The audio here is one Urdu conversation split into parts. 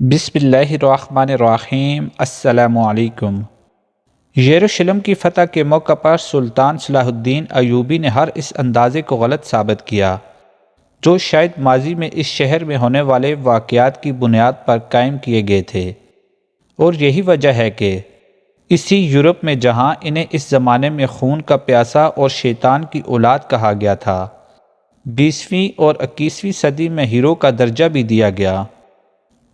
بسم اللہ الرحمن الرحیم۔ السلام علیکم۔ یروشلم کی فتح کے موقع پر سلطان صلاح الدین ایوبی نے ہر اس اندازے کو غلط ثابت کیا جو شاید ماضی میں اس شہر میں ہونے والے واقعات کی بنیاد پر قائم کیے گئے تھے، اور یہی وجہ ہے کہ اسی یورپ میں جہاں انہیں اس زمانے میں خون کا پیاسا اور شیطان کی اولاد کہا گیا تھا، 20ویں اور 21ویں صدی میں ہیرو کا درجہ بھی دیا گیا۔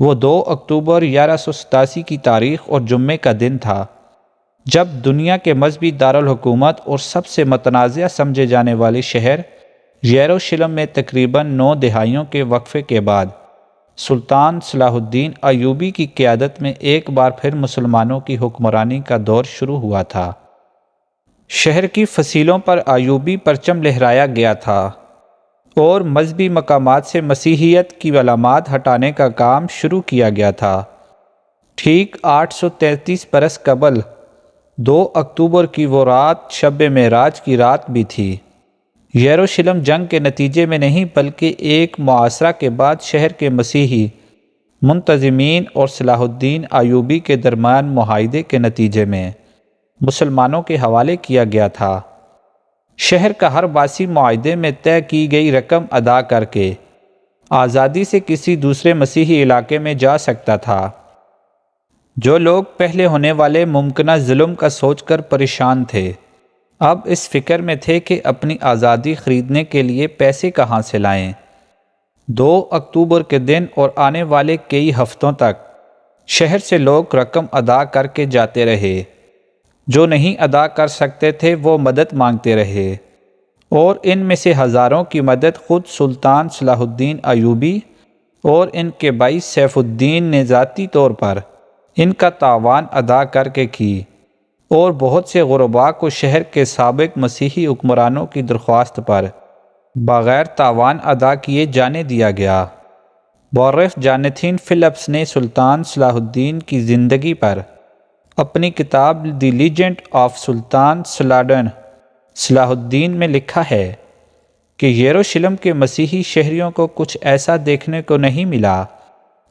وہ 2 اکتوبر 1187 کی تاریخ اور جمعے کا دن تھا جب دنیا کے مذہبی دارالحکومت اور سب سے متنازع سمجھے جانے والے شہر یروشلم میں تقریباً 9 دہائیوں کے وقفے کے بعد سلطان صلاح الدین ایوبی کی قیادت میں ایک بار پھر مسلمانوں کی حکمرانی کا دور شروع ہوا تھا۔ شہر کی فصیلوں پر ایوبی پرچم لہرایا گیا تھا اور مذہبی مقامات سے مسیحیت کی علامات ہٹانے کا کام شروع کیا گیا تھا۔ ٹھیک 833 برس قبل 2 اکتوبر کی وہ رات شب معراج کی رات بھی تھی۔ یروشلم جنگ کے نتیجے میں نہیں بلکہ ایک محاصرہ کے بعد شہر کے مسیحی منتظمین اور صلاح الدین ایوبی کے درمیان معاہدے کے نتیجے میں مسلمانوں کے حوالے کیا گیا تھا۔ شہر کا ہر باسی معاہدے میں طے کی گئی رقم ادا کر کے آزادی سے کسی دوسرے مسیحی علاقے میں جا سکتا تھا۔ جو لوگ پہلے ہونے والے ممکنہ ظلم کا سوچ کر پریشان تھے، اب اس فکر میں تھے کہ اپنی آزادی خریدنے کے لیے پیسے کہاں سے لائیں۔ 2 اکتوبر کے دن اور آنے والے کئی ہفتوں تک شہر سے لوگ رقم ادا کر کے جاتے رہے۔ جو نہیں ادا کر سکتے تھے وہ مدد مانگتے رہے، اور ان میں سے ہزاروں کی مدد خود سلطان صلاح الدین ایوبی اور ان کے بھائی سیف الدین نے ذاتی طور پر ان کا تعاون ادا کر کے کی، اور بہت سے غرباء کو شہر کے سابق مسیحی حکمرانوں کی درخواست پر بغیر تعاون ادا کیے جانے دیا گیا۔ مورخ جانیتھن فلپس نے سلطان صلاح الدین کی زندگی پر اپنی کتاب دی لیجنڈ آف سلطان صلاح الدین میں لکھا ہے کہ یروشلم کے مسیحی شہریوں کو کچھ ایسا دیکھنے کو نہیں ملا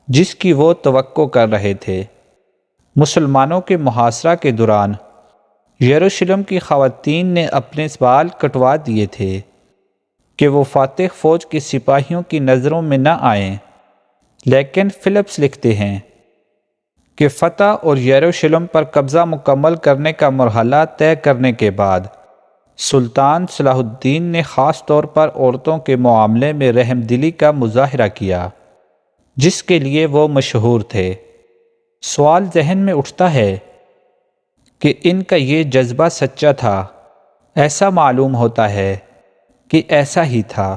جس کی وہ توقع کر رہے تھے۔ مسلمانوں کے محاصرہ کے دوران یروشلم کی خواتین نے اپنے بال کٹوا دیے تھے کہ وہ فاتح فوج کے سپاہیوں کی نظروں میں نہ آئیں، لیکن فلپس لکھتے ہیں کہ فتح اور یروشلم پر قبضہ مکمل کرنے کا مرحلہ طے کرنے کے بعد سلطان صلاح الدین نے خاص طور پر عورتوں کے معاملے میں رحم دلی کا مظاہرہ کیا جس کے لیے وہ مشہور تھے۔ سوال ذہن میں اٹھتا ہے کہ ان کا یہ جذبہ سچا تھا؟ ایسا معلوم ہوتا ہے کہ ایسا ہی تھا۔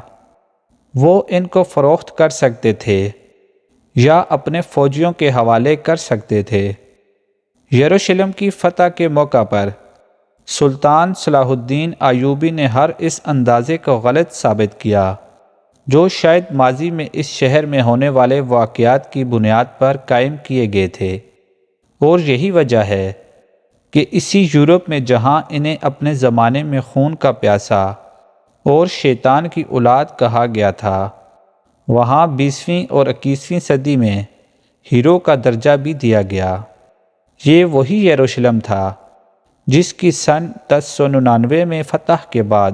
وہ ان کو فروخت کر سکتے تھے یا اپنے فوجیوں کے حوالے کر سکتے تھے۔ یروشلم کی فتح کے موقع پر سلطان صلاح الدین ایوبی نے ہر اس اندازے کو غلط ثابت کیا جو شاید ماضی میں اس شہر میں ہونے والے واقعات کی بنیاد پر قائم کیے گئے تھے، اور یہی وجہ ہے کہ اسی یورپ میں جہاں انہیں اپنے زمانے میں خون کا پیاسا اور شیطان کی اولاد کہا گیا تھا، وہاں 20ویں اور 21ویں صدی میں ہیرو کا درجہ بھی دیا گیا۔ یہ وہی یروشلم تھا جس کی سن 1099 میں فتح کے بعد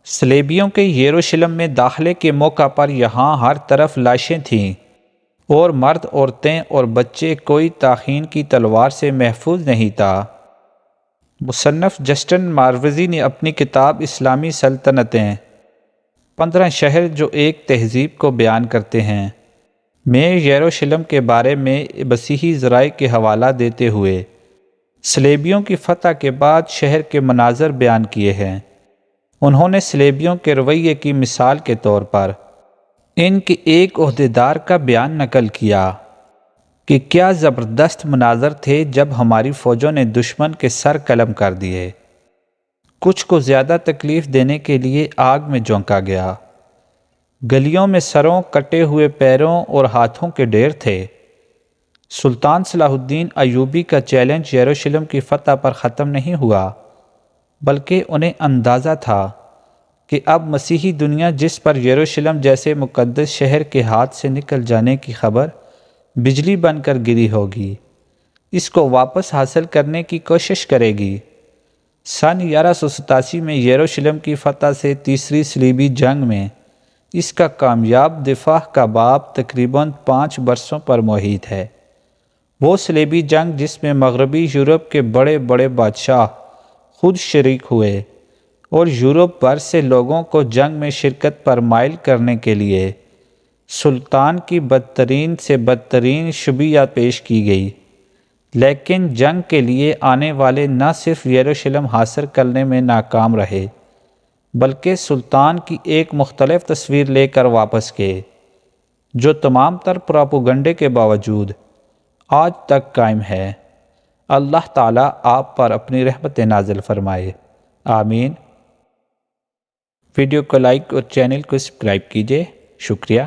صلیبیوں کے یروشلم میں داخلے کے موقع پر یہاں ہر طرف لاشیں تھیں، اور مرد، عورتیں اور بچے کوئی طاحین کی تلوار سے محفوظ نہیں تھا۔ مصنف جسٹن ماروزی نے اپنی کتاب اسلامی سلطنتیں 15 شہر جو ایک تہذیب کو بیان کرتے ہیں میں یروشلم کے بارے میں مسیحی ذرائع کے حوالہ دیتے ہوئے صلیبیوں کی فتح کے بعد شہر کے مناظر بیان کیے ہیں۔ انہوں نے صلیبیوں کے رویے کی مثال کے طور پر ان کے ایک عہدیدار کا بیان نقل کیا کہ کیا زبردست مناظر تھے جب ہماری فوجوں نے دشمن کے سر قلم کر دیے۔ کچھ کو زیادہ تکلیف دینے کے لیے آگ میں جھونکا گیا۔ گلیوں میں سروں، کٹے ہوئے پیروں اور ہاتھوں کے ڈھیر تھے۔ سلطان صلاح الدین ایوبی کا چیلنج یروشلم کی فتح پر ختم نہیں ہوا، بلکہ انہیں اندازہ تھا کہ اب مسیحی دنیا جس پر یروشلم جیسے مقدس شہر کے ہاتھ سے نکل جانے کی خبر بجلی بن کر گری ہوگی، اس کو واپس حاصل کرنے کی کوشش کرے گی۔ سن 1187 میں یروشلم کی فتح سے تیسری صلیبی جنگ میں اس کا کامیاب دفاع کا باب تقریباً 5 برسوں پر محیط ہے۔ وہ صلیبی جنگ جس میں مغربی یورپ کے بڑے بڑے بادشاہ خود شریک ہوئے اور یورپ بھر سے لوگوں کو جنگ میں شرکت پر مائل کرنے کے لیے سلطان کی بدترین سے بدترین شبیہ پیش کی گئی، لیکن جنگ کے لیے آنے والے نہ صرف یروشلم حاصل کرنے میں ناکام رہے بلکہ سلطان کی ایک مختلف تصویر لے کر واپس گئے، جو تمام تر پراپوگنڈے کے باوجود آج تک قائم ہے۔ اللہ تعالیٰ آپ پر اپنی رحمت نازل فرمائے، آمین۔ ویڈیو کو لائک اور چینل کو سبسکرائب کیجیے، شکریہ۔